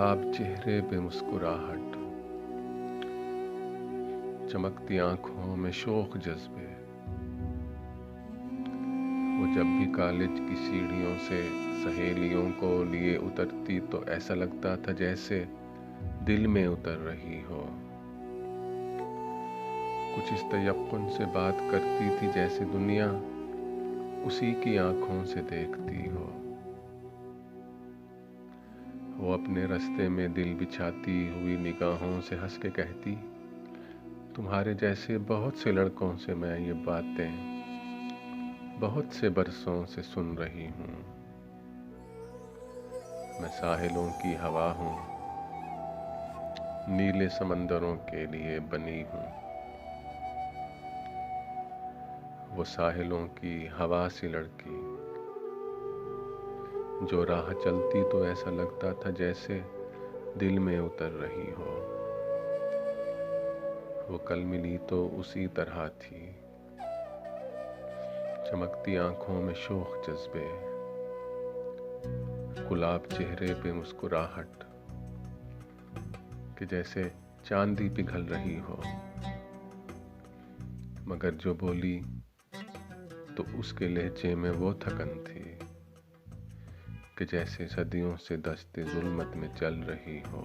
गुलाब चेहरे पे मुस्कुराहट, चमकती आंखों में शौक जज्बे। वो जब भी कॉलेज की सीढ़ियों से सहेलियों को लिए उतरती तो ऐसा लगता था जैसे दिल में उतर रही हो। कुछ इस तयक्कुन से बात करती थी जैसे दुनिया उसी की आंखों से देखती हो। वो अपने रास्ते में दिल बिछाती हुई निगाहों से हंस के कहती, तुम्हारे जैसे बहुत से लड़कों से मैं ये बातें बहुत से बरसों से सुन रही हूँ। मैं साहिलों की हवा हूँ, नीले समंदरों के लिए बनी हूँ। वो साहिलों की हवा सी लड़की जो राह चलती तो ऐसा लगता था जैसे दिल में उतर रही हो। वो कल मिली तो उसी तरह थी, चमकती आंखों में शौक जज्बे, गुलाब चेहरे पे मुस्कुराहट कि जैसे चांदी पिघल रही हो। मगर जो बोली तो उसके लहजे में वो थकन थी कि जैसे सदियों से दस्ते जुल्मत में चल रही हो।